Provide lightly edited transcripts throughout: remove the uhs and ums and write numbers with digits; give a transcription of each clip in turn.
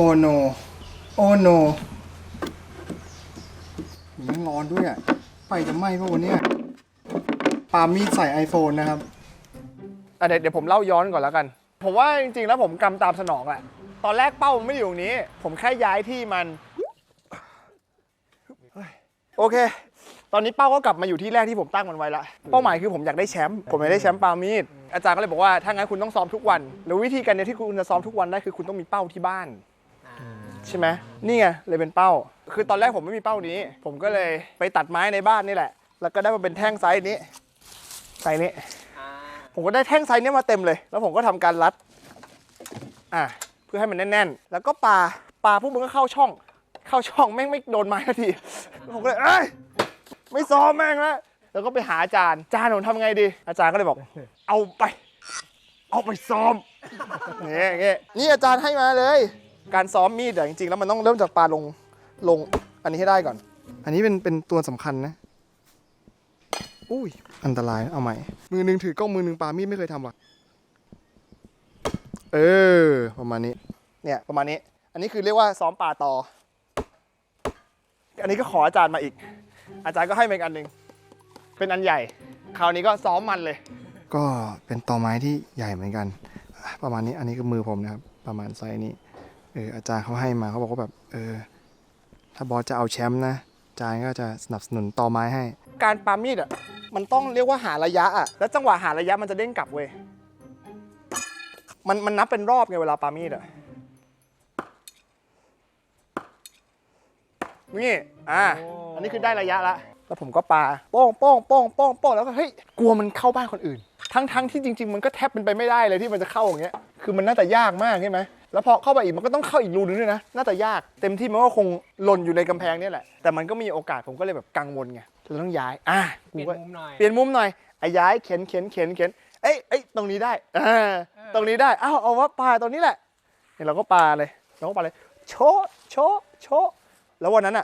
โอโนโอโนมันร้อนด้วยอ่ะไฟจะไหม้ป่ะวันนี้ปามีดใส่ iPhone นะครับเดี๋ยวผมเล่าย้อนก่อนแล้วกันผมว่าจริงๆแล้วผมกำตามสนองแหละตอนแรกเป้ามันไม่ได้อยู่ตรงนี้ผมแค่ย้ายที่มันโอเคตอนนี้เป้าก็กลับมาอยู่ที่แรกที่ผมตั้งมันไว้ละเป้าหมายคือผมอยากได้แชมป์ผมอยากได้แชมป์ปามีดอาจารย์ก็เลยบอกว่าถ้างั้นคุณต้องซ้อมทุกวันแล้ววิธีการที่คุณจะซ้อมทุกวันได้คือคุณต้องมีเป้าที่บ้านใช่ไหมนี่ไงเลยเป็นเป้าคือตอนแรกผมไม่มีเป้านี้ผมก็เลยไปตัดไม้ในบ้านนี่แหละแล้วก็ได้มาเป็นแท่งไซส์นี้ผมก็ได้แท่งไซส์นี้มาเต็มเลยแล้วผมก็ทำการรัดเพื่อให้มันแน่นๆแล้วก็ปาพวกมึงก็เข้าช่องแม่งไม่โดนไม้ทันทีผมก็เลยไม่ซ้อมแม่งแล้วก็ไปหาอาจารย์ผมทำไงดีอาจารย์ก็เลยบอกเอาไปซ้อมนี่อาจารย์ให้มาเลยการซ้อมมีดจริงๆแล้วมันต้องเริ่มจากปาลงอันนี้ให้ได้ก่อนอันนี้เป็นตัวสำคัญนะอุ้ยอันตรายเอาใหม่มือนึงถือกล้องมือนึงปามีดไม่เคยทำว่ะประมาณนี้เนี่ยประมาณนี้อันนี้คือเรียกว่าซ้อมปาต่ออันนี้ก็ขออาจารย์มาอีกอาจารย์ก็ให้มาอีกอันหนึ่งเป็นอันใหญ่คราวนี้ก็ซ้อมมันเลยก็เป็นตอไม้ที่ใหญ่เหมือนกันประมาณนี้อันนี้คือมือผมนะครับประมาณไซส์นี้อาจารย์เขาให้มาเขาบอกว่าแบบถ้าบอสจะเอาแชมป์นะอาจารย์ก็จะสนับสนุนตอไม้ให้การปามีดมันต้องเรียกว่าหาระยะแล้วจังหวะหาระยะมันจะเด้งกลับเว้ยมันนับเป็นรอบไงเวลาปามีดนี่อันนี้คือได้ระยะละแล้วผมก็ปาโป้งแล้วก็เฮ้ยกลัวมันเข้าบ้านคนอื่นทั้งที่จริงๆมันก็แทบเป็นไปไม่ได้เลยที่มันจะเข้าอย่างเงี้ยคือมันน่าจะยากมากใช่ไหมแล้วพอเข้าไปอีกมันก็ต้องเข้าอีกรูนึงด้วยนะน่าจะยากเต็มที่มันก็คงหล่นอยู่ในกำแพงนี่แหละแต่มันก็มีโอกาสผมก็เลยแบบกังวลไงเราต้องย้ายเปลี่ยนมุมหน่อยย้ายเข็นเอ้ยตรงนี้ได้ตรงนี้ได้เอาว่าปาตรงนี้แหละเนี่ยเราก็ปาเลยโชะแล้ววันนั้น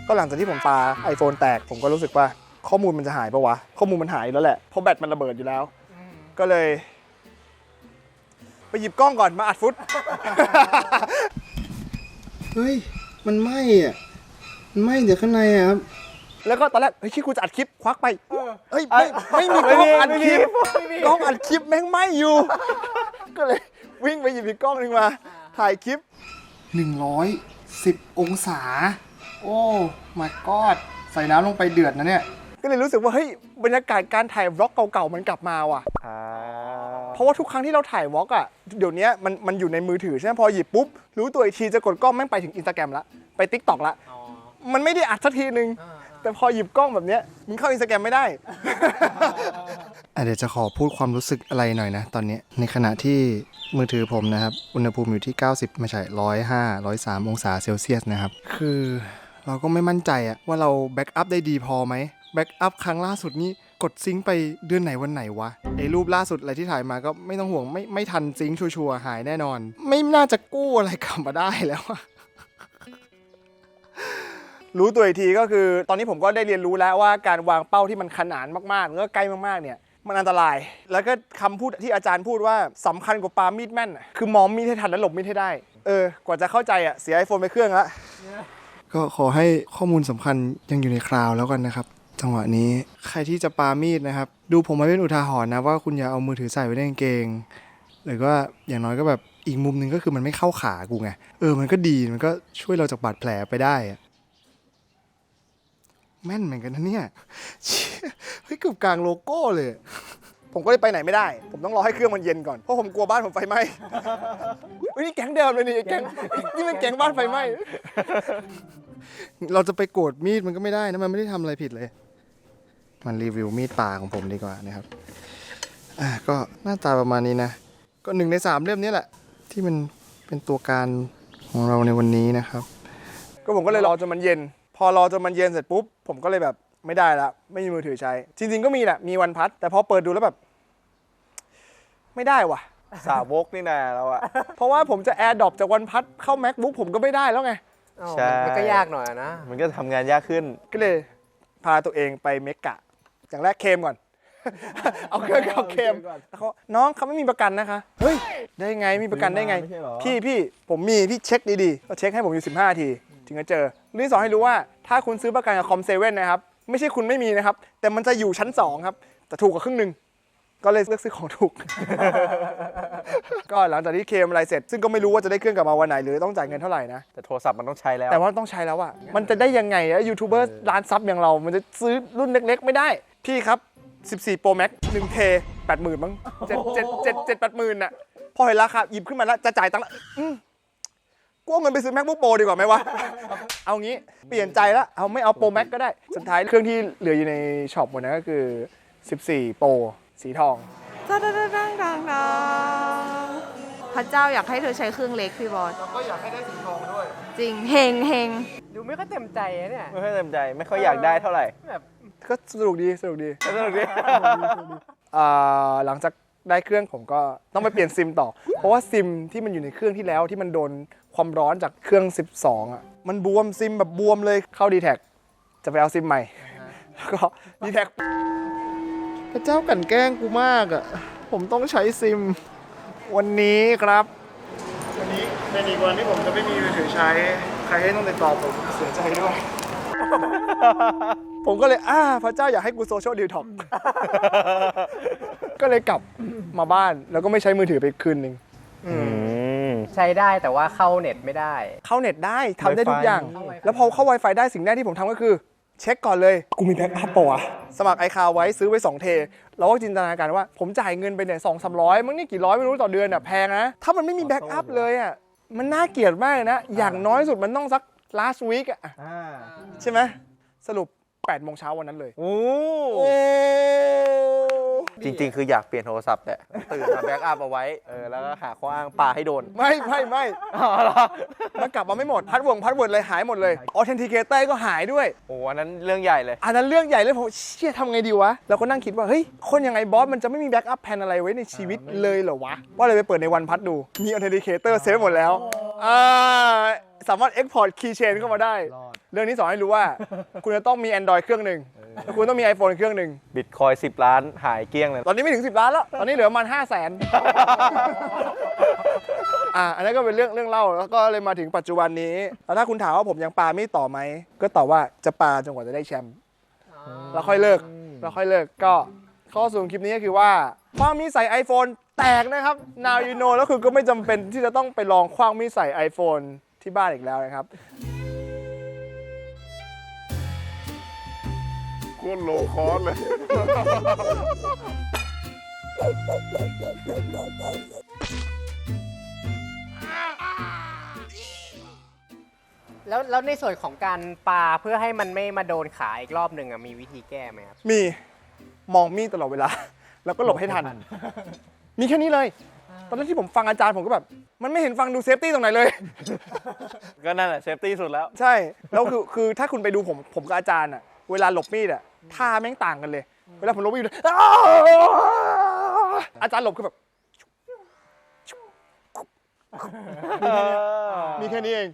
ก็หลังจากที่ผมปา iPhone แตกผมก็รู้สึกว่าข้อมูลมันจะหายปะวะข้อมูลมันหายแล้วแหละเพราะแบตมันระเบิดอยู่แล้วก็เลยไปหยิบกล้องก่อนมาอัดฟุตเฮ้ยมันไหม้มันไหม้เดี๋ยวข้างในครับแล้วก็ตอนแรกคิดกูจะอัดคลิปควักไปเฮ้ยไม่มีกล้องอัดคลิปกล้องอัดคลิปแม่งไหม้อยู่ก็เลยวิ่งไปหยิบอีกกล้องนึงมาถ่ายคลิป110 องศาโอ้ my god ใส่น้ำลงไปเดือดนะเนี่ยก็เลยรู้สึกว่าเฮ้ยบรรยากาศการถ่ายวล็อกเก่าๆมันกลับมาว่ะเพราะว่าทุกครั้งที่เราถ่ายวล็อกเดี๋ยวนี้มันอยู่ในมือถือใช่ไหมพอหยิบปุ๊บรู้ตัวอีกทีจะกดกล้องแม่งไปถึง Instagram ละไป TikTok ละมันไม่ได้อัดสักทีนึงแต่พอหยิบกล้องแบบเนี้ยมึงเข้า Instagram ไม่ได้ เดี๋ยวจะขอพูดความรู้สึกอะไรหน่อยนะตอนนี้ในขณะที่มือถือผมนะครับอุณหภูมิอยู่ที่90ไม่ใช่105 103องศาเซลเซียสนะครับคือเราก็ไม่มั่นใจว่าเราแบ็กอัพได้ดีพอไหมแบ็กอัพครั้งล่าสุดนี้กดซิงค์ไปเดือนไหนวันไหนวะไอ้รูปล่าสุดอะไรที่ถ่ายมาก็ไม่ต้องห่วงไม่ทันซิงค์ชัวร์หายแน่นอนไม่น่าจะกู้อะไรกลับมาได้แล้วรู้ตัวอีกทีก็คือตอนนี้ผมก็ได้เรียนรู้แล้วว่าการวางเป้าที่มันขนานมากๆแล้วก็ใกล้มากๆเนี่ยมันอันตรายแล้วก็คำพูดที่อาจารย์พูดว่าสำคัญกว่าปามีดแม่นคือมองมีดให้ทันและหลบมีดให้ได้กว่าจะเข้าใจเสีย iPhone ไปเครื่องละก็ขอให้ข้อมูลสำคัญยังอยู่ในคลาวด์แล้วกันนะครับจังหวะนี้ใครที่จะปามีดนะครับดูผมไว้เป็นอุทาหรณ์นะว่าคุณอย่าเอามือถือใส่ไว้ในกางเกงหรือว่าอย่างน้อยก็แบบอีกมุมนึงก็คือมันไม่เข้าขากูไงมันก็ดีมันก็ช่วยเราจากบาดแผลไปได้แม่นเหมือนกันนะเนี่ยเฮ้ยเกือบกลางโลโก้เลยผมก็เลยไปไหนไม่ได้ผมต้องรอให้เครื่องมันเย็นก่อนเพราะผมกลัวบ้านผมไฟไหม้นี่แก๊งเดิมเลยนี่แก๊งนี่เป็นแก๊งบ้านไฟไหม้เราจะไปโกรธมีดมันก็ไม่ได้นะมันไม่ได้ทำอะไรผิดเลยมันรีวิวมีดปลาของผมดีกว่านะครับก็หน้าตาประมาณนี้นะก็1 ใน 3เล่มนี้แหละที่มันเป็นตัวการของเราในวันนี้นะครับก็ผมก็เลยรอจนมันเย็นพอรอจนมันเย็นเสร็จปุ๊บผมก็เลยแบบไม่ได้ละไม่มีมือถือใช้จริงๆก็มีแหละมีวันพัดแต่พอเปิดดูแล้วแบบไม่ได้ว่ะสาวกนี่นะเราเพราะว่าผมจะแอร์ดรอปจากวันพัดเข้า MacBook ผมก็ไม่ได้แล้วไง อ้าว ใช่ มันก็ยากหน่อยนะ มันก็ทำงานยากขึ้น ก็เลยพาตัวเองไปเมกะอย่างแรกเคมก่อน เอาเครื่องเข้าเคมแล้วเขาน้องเขาไม่มีประกันนะคะเฮ้ยได้ไงมีประกันได้ไง ไม่ใช่เหรอ พี่ผมมีพี่เช็คดีๆก็เช็คให้ผมอยู่15นาทีถึงจะเจอเรื่องที่สองให้รู้ว่าถ้าคุณซื้อประกันกับคอมเซเว่นนะครับไม่ใช่คุณไม่มีนะครับแต่มันจะอยู่ชั้น2ครับแต่ถูกกว่าครึ่งหนึ่งก็เลยเลือกซื้อของถูก ก็หลังจากที่เคลมอะไรเสร็จ ซึ่งก็ไม่รู้ว่าจะได้เครื่องกลับมาวันไหนหรือต้องจ่ายเงินเท่าไหร่นะ แต่โทรศัพท์มันต้องใช้แล้ว แต่ว่าต้องใช้แล้วอะมันจะได้ยังไงอะยูทูบเบอร์ร้านซับอย่างเรา มันจะซื้อรุ่นเล็กๆ ไม่ได้ พี่ครับ 14 Pro Max 1 เท 80,000มั้ง7-80,000น่ะพอเห็นราคาหยิบขึ้นมาแล้วจะจ่ายตังค์ละกูเอาเงินไปซื้อ MacBook Pro ดีกว่าไหมวะ เอางี้เปลี่ยนใจแล้วเอาไม่เอา Pro Max ก็ได้ สุดท้ายเครื่องที่เหลืออยู่ในช็อปหมดนะก็คือ 14 Pro สีทอง ดังพระเจ้าอยากให้เธอใช้เครื่องเล็กพี่บอส ก็อยากให้ได้สีทองด้วย จริงเฮงเฮง ดูไม่ค่อยเต็มใจอะเนี่ย ไม่ค่อยเต็มใจไม่ค่อยอยากได้เท่าไหร่ แบบ ก็สนุกดีสนุกดี สนุกดี หลังจากได้เครื่องผมก็ต้องไปเปลี่ยนซิมต่อ เพราะว่าซิมที่มันอยู่ในเครื่องที่แล้วที่มันโดนความร้อนจากเครื่อง 12อ่ะมันบวมซิมแบบบวมเลยเข้า D-Tag จะไปเอาซิมใหม่แล้วก็ D-Tag พระเจ้ากลั่นแกล้งกูมากอ่ะผมต้องใช้ซิมวันนี้ครับ วันนี้เป็นอีกวันที่ผมจะไม่มีมือถือใช้ ใครให้ต้องติดต่อผมเสียใจด้วย ผมก็เลยพระเจ้าอยากให้กูโซเชียลดีท็อก ก็เลยกลับมาบ้านแล้วก็ไม่ใช้มือถือไปคืนหนึ่ง ใช้ได้แต่ว่าเข้าเน็ตไม่ได้ เข้าเน็ตได้ทำได้ทุก Wi-Fi อย่าง แล้วพอเข้า Wi-Fi ได้สิ่งแรกที่ผมทำก็คือ เช็คก่อนเลย กูมีแบ็กอัพปะวะสมัครไอคาวไว้ซื้อไว้2 เทเราก็จินตนาการว่าผมจ่ายเงินไปเนี่ย200-300มั้งนี่กี่ร้อยไม่รู้ต่อเดือนอ่ะแพงนะ ถ้ามันไม่มีแบ็กอัพเลยอ่ะมันน่าเกลียดมากเลยนะ อย่างน้อยสุดมันต้องสัก last week อ่ะใช่ไหมสรุป8 โมงเช้าวันนั้นเลย โอ้ โอ้ จริง ๆ คืออยากเปลี่ยนโทรศัพท์แหละตื่นมาแบ็กอัพเอาไว้แล้วก็หาข้ออ้างปาให้โดน ไม่มันกลับมาไม่หมดพัดเวิร์ดเลยหายหมดเลย Authenticator ก็หายด้วย โอ้อันนั้นเรื่องใหญ่เลย อันนั้นเรื่องใหญ่เลยผมเชี่ยทำไงดีวะเราก็นั่งคิดว่าเฮ้ยคนยังไงบอสมันจะไม่มีแบ็กอัพแพนอะไรไว้ในชีวิตเลยเหรอวะก็เลยไปเปิดในวันพัดดูมี Authenticator เซฟหมดแล้วสามารถ Export Keychain เข้ามาได้ เรื่องนี้สอนให้รู้ว่า คุณจะต้องมี Android เครื่องหนึ่งแล้วคุณต้องมี iPhone เครื่องหนึ่ง บิตคอย10 ล้านหายเกลี้ยงเลย ตอนนี้ไม่ถึง10 ล้านแล้วตอนนี้เหลือประมาณ500,000 อันนั้นก็เป็นเรื่องเล่าแล้วก็เลยมาถึงปัจจุบันนี้แล้วถ้าคุณถามว่าผมยังปาไม่ต่อไหมก็ตอบว่าจะปาจนกว่าจะได้แชมป์แล้วค่อยเลิกก็ข้อสรุปคลิปนี้ก็คือว่าความมีใส่ iPhone แตกนะครับ now you know แล้วคือก็ไม่จำเป็นที่จะต้องไปลองคว้างมีใส่ iPhone ที่บ้านอีกแล้วนะครับโคตรโลคอสเลย แล้วในส่วนของการปาเพื่อให้มันไม่มาโดนขาอีกรอบหนึ่งอะมีวิธีแก้ไหมครับ มีมองมีดตลอดเวลา แล้วก็หลบให้ทัน มีแค่นี้เลย ตอนแรกที่ผมฟังอาจารย์ผมก็แบบ มันไม่เห็นฟังดูเซฟตี้ตรงไหนเลย ก็นั่นแหละเซฟตี้สุดแล้ว ใช่ แล้วคือถ้าคุณไปดูผมกับอาจารย์อะเวลาหลบมีดอะท่าแม่งต่างกันเลย เวลาผมหลบมีดอาจารย์หลบคือแบบ มีแค่นี้เอง